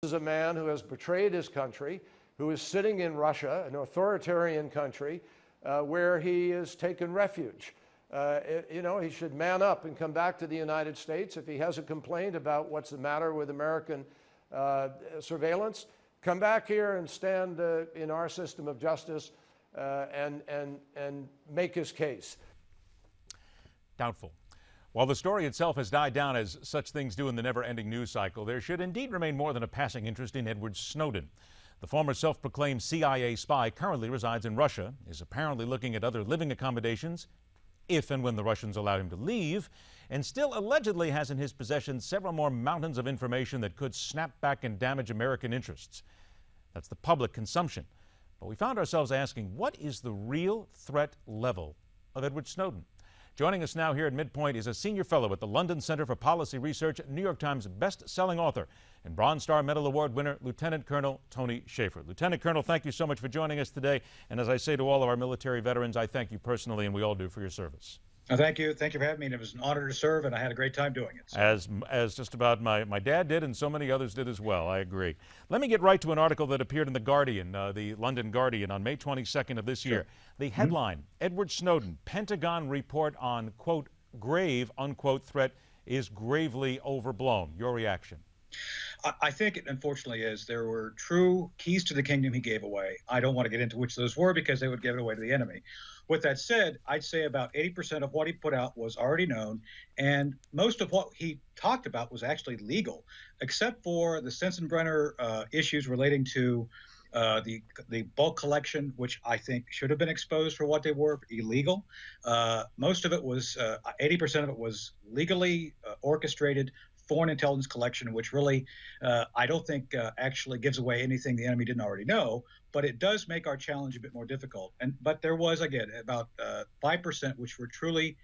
This is a man who has betrayed his country, who is sitting in Russia, an authoritarian country, where he has taken refuge. He should man up and come back to the United States. If he has a complaint about what's the matter with American surveillance, come back here and stand in our system of justice and make his case. Doubtful. While the story itself has died down as such things do in the never-ending news cycle, there should indeed remain more than a passing interest in Edward Snowden. The former self-proclaimed CIA spy currently resides in Russia, is apparently looking at other living accommodations, if and when the Russians allow him to leave, and still allegedly has in his possession several more mountains of information that could snap back and damage American interests. That's the public consumption. But we found ourselves asking, what is the real threat level of Edward Snowden? Joining us now here at Midpoint is a senior fellow at the London Center for Policy Research, New York Times best-selling author, and Bronze Star Medal Award winner, Lieutenant Colonel Tony Shaffer. Lieutenant Colonel, thank you so much for joining us today. And as I say to all of our military veterans, I thank you personally, and we all do, for your service. Thank you. Thank you for having me. And it was an honor to serve, and I had a great time doing it. So. As just about my dad did, and so many others did as well. I agree. Let me get right to an article that appeared in The Guardian, the London Guardian, on May 22nd of this year. The headline, Edward Snowden, Pentagon report on, quote, grave, unquote, threat is gravely overblown. Your reaction? I think it unfortunately is. There were true keys to the kingdom he gave away. I don't want to get into which those were because they would give it away to the enemy. With that said, I'd say about 80% of what he put out was already known, and most of what he talked about was actually legal, except for the Sensenbrenner issues relating to the bulk collection, which I think should have been exposed for what they were, illegal. Most of it was, 80% of it was legally orchestrated foreign intelligence collection, which really I don't think actually gives away anything the enemy didn't already know, but it does make our challenge a bit more difficult. But there was, again, about 5%, which were truly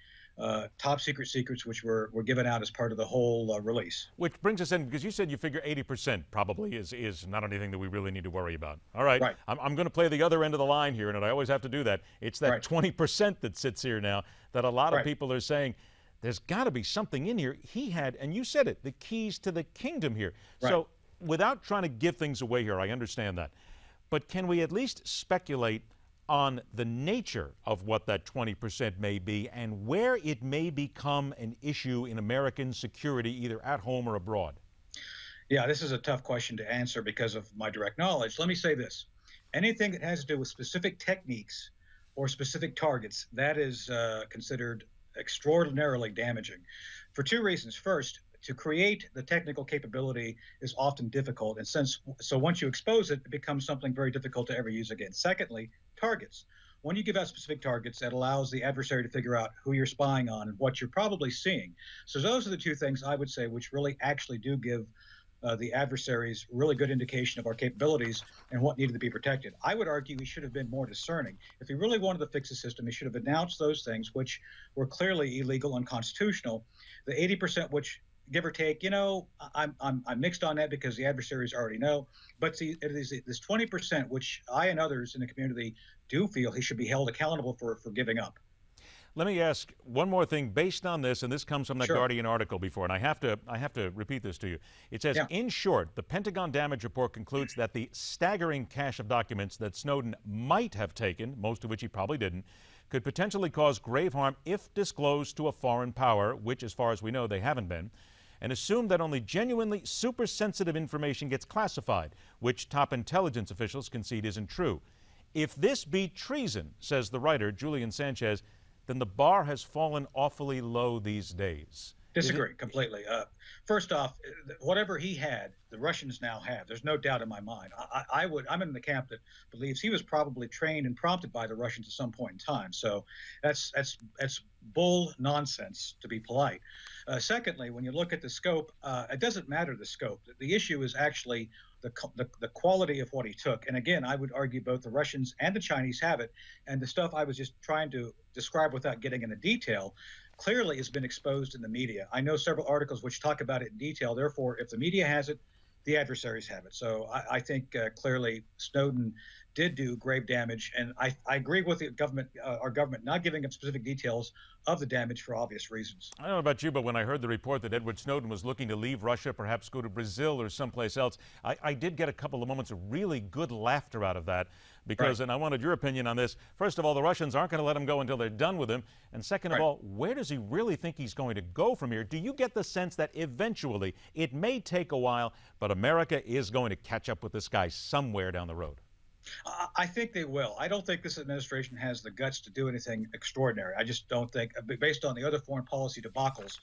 top secret secrets, which were given out as part of the whole release. Which brings us in, because you said you figure 80% probably is not anything that we really need to worry about. All right. I'm going to play the other end of the line here, and I always have to do that. It's that 20% that sits here now that a lot of people are saying, there's got to be something in here. He had, and you said it, the keys to the kingdom here. So without trying to give things away here, I understand that. But can we at least speculate on the nature of what that 20% may be and where it may become an issue in American security, either at home or abroad? Yeah, this is a tough question to answer because of my direct knowledge. Let me say this. Anything that has to do with specific techniques or specific targets, that is considered extraordinarily damaging for two reasons. First, to create the technical capability is often difficult, and so once you expose it, it becomes something very difficult to ever use again. Secondly, targets. When you give out specific targets, that allows the adversary to figure out who you're spying on and what you're probably seeing. So those are the two things I would say which really actually do give the adversaries really good indication of our capabilities and what needed to be protected. I would argue he should have been more discerning. If he really wanted to fix the system, he should have announced those things which were clearly illegal, unconstitutional. The 80%, which give or take, I'm mixed on that because the adversaries already know. But see, it is this 20%, which I and others in the community do feel he should be held accountable for giving up. Let me ask one more thing based on this, and this comes from that Guardian article before, and I have to repeat this to you. It says, in short, the Pentagon damage report concludes that the staggering cache of documents that Snowden might have taken, most of which he probably didn't, could potentially cause grave harm if disclosed to a foreign power, which, as far as we know, they haven't been, and assume that only genuinely super sensitive information gets classified, which top intelligence officials concede isn't true. If this be treason, says the writer, Julian Sanchez, then the bar has fallen awfully low these days. Disagree completely. First off, whatever he had, the Russians now have. There's no doubt in my mind. I'm in the camp that believes he was probably trained and prompted by the Russians at some point in time. So that's bull nonsense, to be polite. Secondly, when you look at the scope, it doesn't matter the scope. The issue is actually the quality of what he took. And again, I would argue both the Russians and the Chinese have it. And the stuff I was just trying to describe without getting into detail clearly has been exposed in the media. I know several articles which talk about it in detail. Therefore, if the media has it, the adversaries have it. So I think clearly Snowden did do grave damage. And I agree with the government, our government, not giving up specific details of the damage for obvious reasons. I don't know about you, but when I heard the report that Edward Snowden was looking to leave Russia, perhaps go to Brazil or someplace else, I did get a couple of moments of really good laughter out of that. Because, and I wanted your opinion on this, first of all, the Russians aren't going to let him go until they're done with him. And second of all, where does he really think he's going to go from here? Do you get the sense that eventually, it may take a while, but America is going to catch up with this guy somewhere down the road? I think they will. I don't think this administration has the guts to do anything extraordinary. I just don't think, based on the other foreign policy debacles,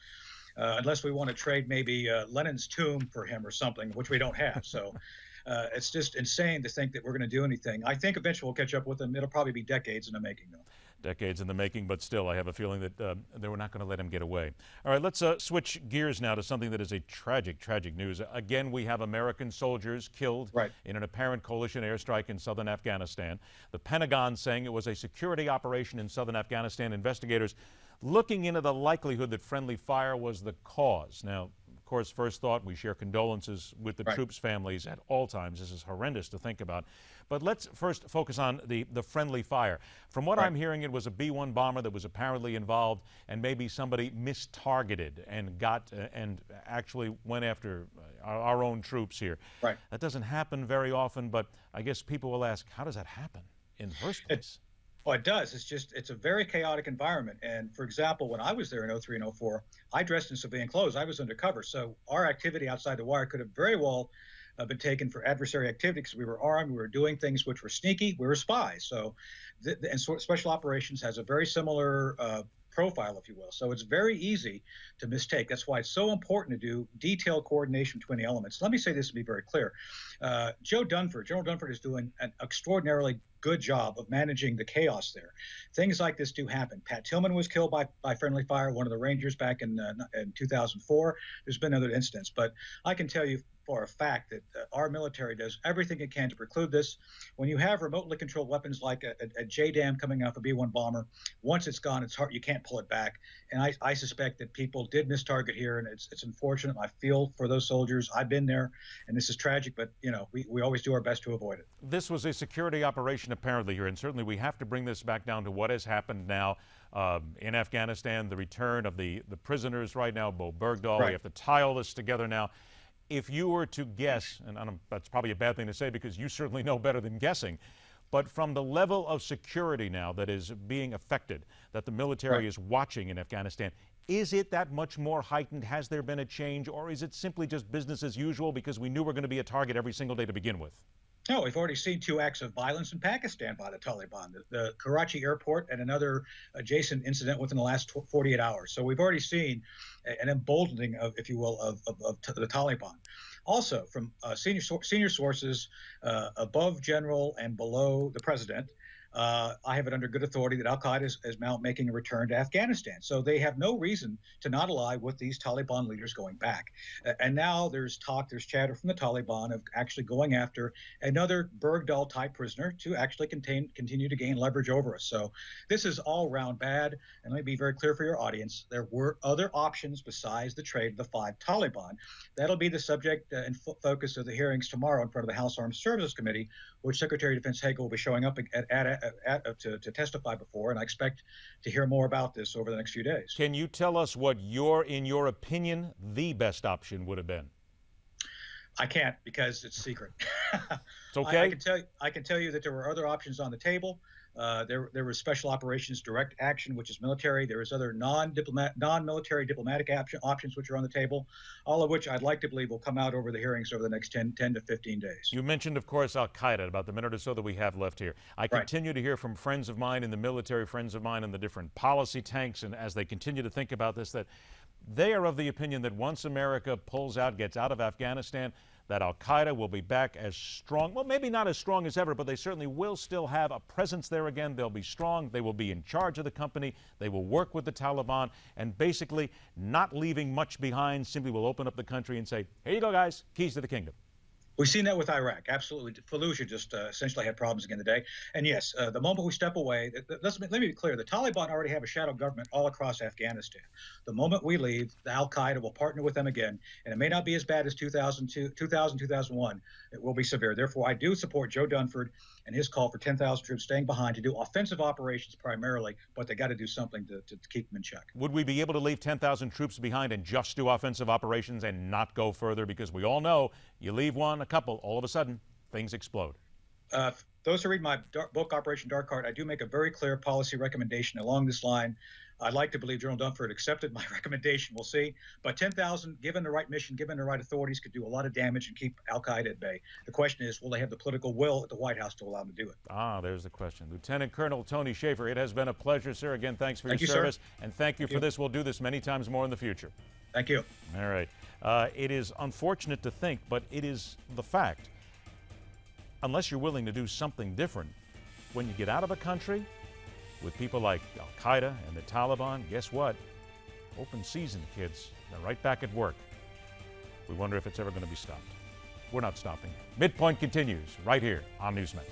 unless we want to trade maybe Lenin's tomb for him or something, which we don't have. So it's just insane to think that we're going to do anything. I think eventually we'll catch up with them. It'll probably be decades in the making, though. Decades in the making, but still, I have a feeling that they were not going to let him get away. All right, let's switch gears now to something that is a tragic, tragic news. Again, we have American soldiers killed in an apparent coalition airstrike in southern Afghanistan. The Pentagon saying it was a security operation in southern Afghanistan. Investigators looking into the likelihood that friendly fire was the cause. Now, of course, first thought, we share condolences with the troops' families at all times. This is horrendous to think about. But let's first focus on the friendly fire. From what I'm hearing, it was a B-1 bomber that was apparently involved, and maybe somebody mistargeted and and actually went after our own troops here. That doesn't happen very often, but I guess people will ask, how does that happen in the first place? Oh, it does. It's a very chaotic environment. And for example, when I was there in 03 and 04, I dressed in civilian clothes. I was undercover. So our activity outside the wire could have very well been taken for adversary activity because we were armed. We were doing things which were sneaky. We were spies. So, special operations has a very similar profile, if you will. So it's very easy to mistake. That's why it's so important to do detailed coordination between the elements. Let me say this to be very clear. General Dunford is doing an extraordinarily good job of managing the chaos there. Things like this do happen. Pat Tillman was killed by friendly fire, one of the Rangers back in 2004. There's been other incidents, but I can tell you for a fact that our military does everything it can to preclude this. When you have remotely controlled weapons like a JDAM coming off a B-1 bomber, once it's gone, it's hard. You can't pull it back. And I suspect that people did mistarget here, and it's unfortunate. I feel for those soldiers. I've been there, and this is tragic, but you know, we always do our best to avoid it. This was a security operation apparently here, and certainly we have to bring this back down to what has happened now in Afghanistan, the return of the prisoners right now, Bo Bergdahl. We have to tie all this together now. If you were to guess, and that's probably a bad thing to say because you certainly know better than guessing, but from the level of security now that is being affected, that the military is watching in Afghanistan, is it that much more heightened? Has there been a change, or is it simply just business as usual because we knew we're going to be a target every single day to begin with? No, we've already seen 2 acts of violence in Pakistan by the Taliban, the Karachi airport and another adjacent incident within the last 48 hours. So we've already seen an emboldening of, if you will, of the Taliban. Also, from senior sources above general and below the president, I have it under good authority that al-Qaeda is now making a return to Afghanistan. So they have no reason to not ally with these Taliban leaders going back. And now there's chatter from the Taliban of actually going after another Bergdahl-type prisoner to actually continue to gain leverage over us. So this is all round bad. And let me be very clear for your audience. There were other options besides the trade of the 5 Taliban. That'll be the subject and focus of the hearings tomorrow in front of the House Armed Services Committee, which Secretary of Defense Hagel will be showing up to testify before, and I expect to hear more about this over the next few days. Can you tell us what in your opinion, the best option would have been? I can't because it's secret. It's okay. I can tell you that there were other options on the table. There was special operations direct action, which is military. There was other non-military diplomatic options which are on the table, all of which I'd like to believe will come out over the hearings over the next 10 to 15 days. You mentioned, of course, al-Qaeda, about the minute or so that we have left here. I continue to hear from friends of mine in the military, friends of mine in the different policy tanks, and as they continue to think about this, that they are of the opinion that once America gets out of Afghanistan, that al-Qaeda will be back as strong, well, maybe not as strong as ever, but they certainly will still have a presence there again. They'll be strong. They will be in charge of the company. They will work with the Taliban, and basically not leaving much behind, simply will open up the country and say, here you go, guys, keys to the kingdom. We've seen that with Iraq. Absolutely. Fallujah just essentially had problems again today. And yes, the moment we step away, let me be clear, the Taliban already have a shadow government all across Afghanistan. The moment we leave, the Al-Qaeda will partner with them again, and it may not be as bad as 2001. It will be severe. Therefore, I do support Joe Dunford and his call for 10,000 troops staying behind to do offensive operations primarily, but they got to do something to keep them in check. Would we be able to leave 10,000 troops behind and just do offensive operations and not go further? Because we all know you leave one, a couple, all of a sudden, things explode. Those who read my book, Operation Dark Heart, I do make a very clear policy recommendation along this line. I'd like to believe General Dunford accepted my recommendation. We'll see. But 10,000, given the right mission, given the right authorities, could do a lot of damage and keep al-Qaeda at bay. The question is, will they have the political will at the White House to allow them to do it? Ah, there's the question. Lieutenant Colonel Tony Shaffer, it has been a pleasure, sir. Again, thanks for your service. Sir. And thank you for this. We'll do this many times more in the future. Thank you. All right. It is unfortunate to think, but it is the fact. Unless you're willing to do something different, when you get out of a country with people like Al-Qaeda and the Taliban, guess what? Open season, kids. They're right back at work. We wonder if it's ever going to be stopped. We're not stopping. Midpoint continues right here on Newsmax.